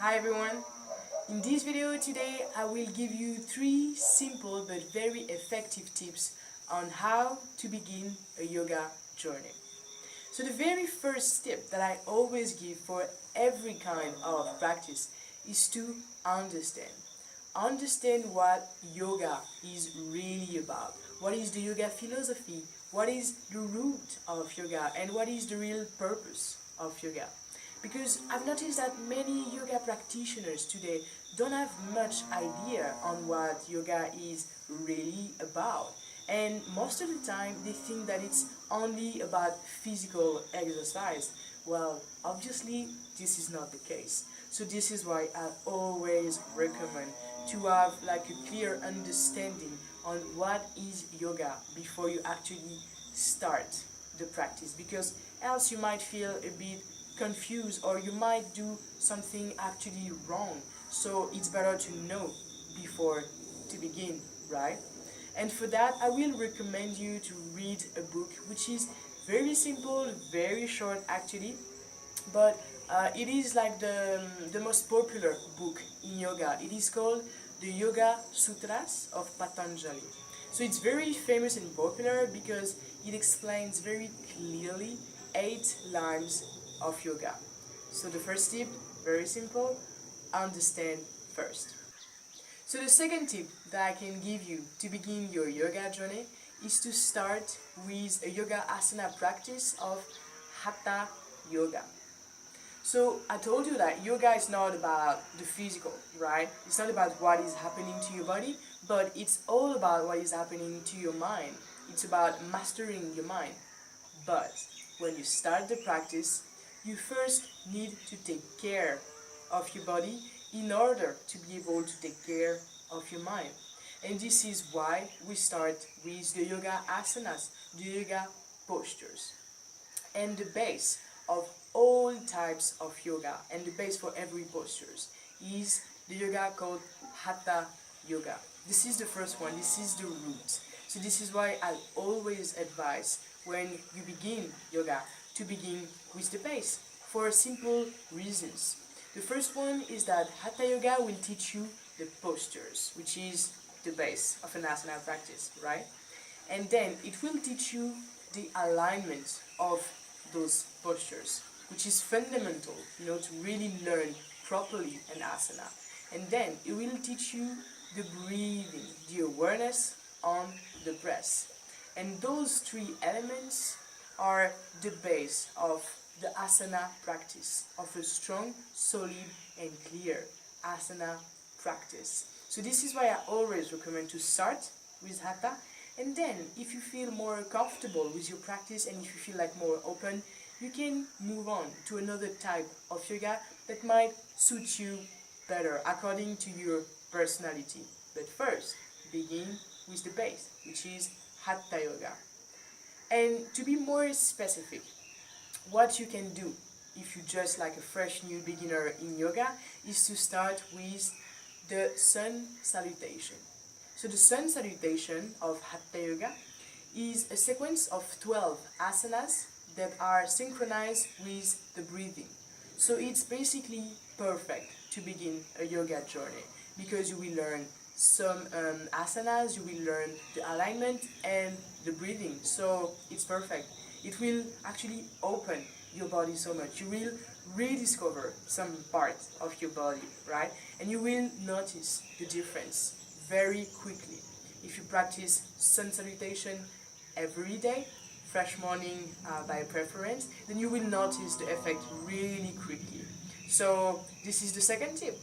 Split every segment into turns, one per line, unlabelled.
Hi everyone! In this video today I will give you 3 simple but very effective tips on how to begin a yoga journey. So the very first tip that I always give for every kind of practice is to understand. Understand what yoga is really about. What is the yoga philosophy? What is the root of yoga? And what is the real purpose of yoga? Because I've noticed that many yoga practitioners today don't have much idea on what yoga is really about. And most of the time they think that it's only about physical exercise. Well, obviously this is not the case. So this is why I always recommend to have like a clear understanding on what is yoga before you actually start the practice, because else you might feel a bit confused or you might do something actually wrong. So it's better to know before to begin, right? And for that I will recommend you to read a book which is very simple, very short actually, but it is like the most popular book in yoga. It is called the Yoga Sutras of Patanjali. So it's very famous and popular because it explains very clearly 8 lines of yoga. So the first tip, very simple, understand first. So the second tip that I can give you to begin your yoga journey is to start with a yoga asana practice of Hatha Yoga. So I told you that yoga is not about the physical, right? It's not about what is happening to your body, but it's all about what is happening to your mind. It's about mastering your mind. But when you start the practice, you first need to take care of your body in order to be able to take care of your mind. And this is why we start with the yoga asanas, the yoga postures. And the base of all types of yoga and the base for every postures is the yoga called Hatha Yoga. This is the first one, this is the root. So this is why I always advise when you begin yoga to begin with the base for simple reasons. The first one is that Hatha Yoga will teach you the postures, which is the base of an asana practice, right? And then it will teach you the alignment of those postures, which is fundamental, to really learn properly an asana. And then it will teach you the breathing, the awareness on the breath. And those 3 elements are the base of the asana practice, of a strong, solid and clear asana practice. So this is why I always recommend to start with Hatha, and then if you feel more comfortable with your practice and if you feel like more open, you can move on to another type of yoga that might suit you better according to your personality. But first, begin with the base, which is Hatha Yoga. And to be more specific, what you can do if you're just like a fresh new beginner in yoga is to start with the sun salutation. So the sun salutation of Hatha Yoga is a sequence of 12 asanas that are synchronized with the breathing. So it's basically perfect to begin a yoga journey because you will learn some asanas, you will learn the alignment and the breathing. So it's perfect. It will actually open your body so much. You will rediscover some part of your body, right? And you will notice the difference very quickly. If you practice sun salutation every day, fresh morning by preference, then you will notice the effect really quickly. So this is the second tip.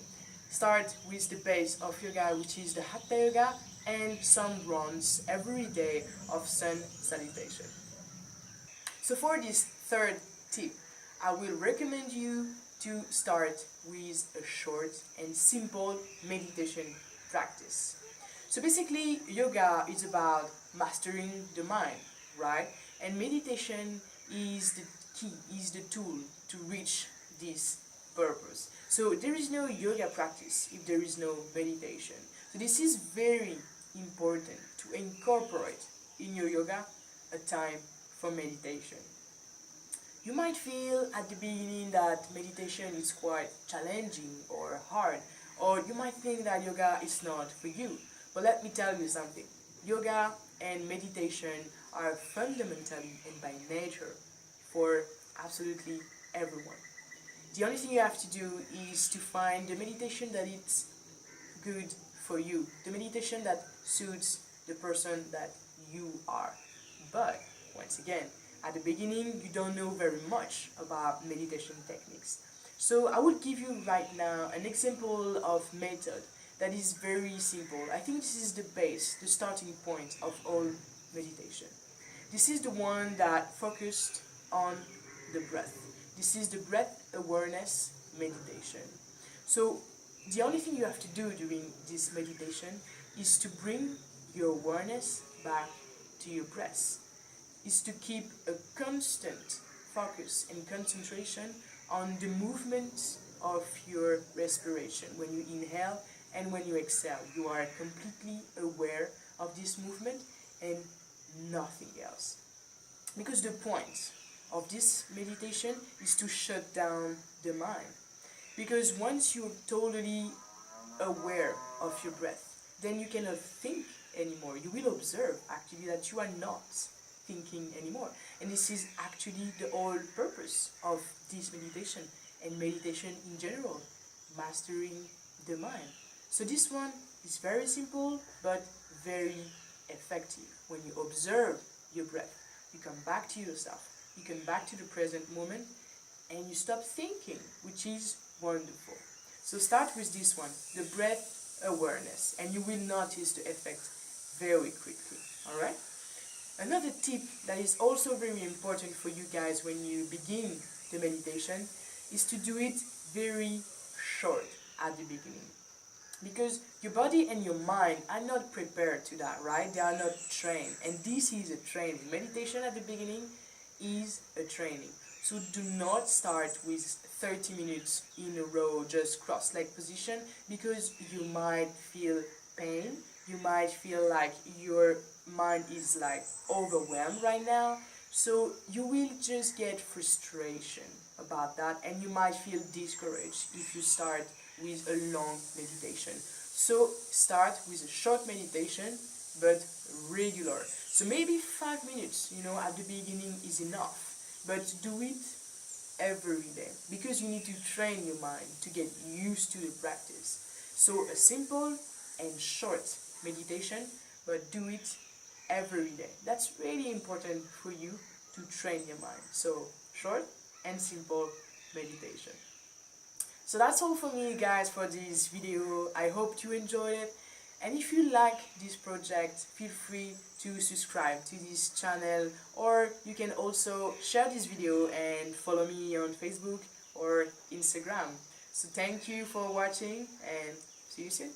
Start with the base of yoga, which is the Hatha Yoga, and some rounds every day of sun salutation. So for this third tip, I will recommend you to start with a short and simple meditation practice. So basically, yoga is about mastering the mind, right? And meditation is the key, is the tool to reach this purpose. So there is no yoga practice if there is no meditation. So this is very important to incorporate in your yoga a time for meditation. You might feel at the beginning that meditation is quite challenging or hard, or you might think that yoga is not for you. But let me tell you something. Yoga and meditation are fundamentally and by nature for absolutely everyone. The only thing you have to do is to find the meditation that it's good for you, the meditation that suits the person that you are. But once again, at the beginning, you don't know very much about meditation techniques. So I will give you right now an example of method that is very simple. I think this is the base, the starting point of all meditation. This is the one that focused on the breath. This is the breath awareness meditation. So the only thing you have to do during this meditation is to bring your awareness back to your breath. Is to keep a constant focus and concentration on the movement of your respiration. When you inhale and when you exhale, you are completely aware of this movement and nothing else. Because the point of this meditation is to shut down the mind. Because once you're totally aware of your breath, then you cannot think anymore. You will observe actually that you are not thinking anymore. And this is actually the whole purpose of this meditation and meditation in general, mastering the mind. So this one is very simple but very effective. When you observe your breath, you come back to yourself, you come back to the present moment, and you stop thinking, which is wonderful. So start with this one, the breath awareness, and you will notice the effect very quickly. Alright? Another tip that is also very important for you guys when you begin the meditation is to do it very short at the beginning. Because your body and your mind are not prepared to that, right? They are not trained. And this is a training. Meditation at the beginning is a training. So do not start with 30 minutes in a row, just cross-leg position, because you might feel pain. You might feel like your mind is like overwhelmed right now. So you will just get frustration about that, and you might feel discouraged if you start with a long meditation. So start with a short meditation, but regular. So maybe 5 minutes, at the beginning is enough, but do it every day, because you need to train your mind to get used to the practice. So a simple and short meditation, but do it every day. That's really important for you to train your mind. So short and simple meditation. So that's all for me, guys, for this video. I hope you enjoyed it. And if you like this project, feel free to subscribe to this channel, or you can also share this video and follow me on Facebook or Instagram. So thank you for watching, and see you soon.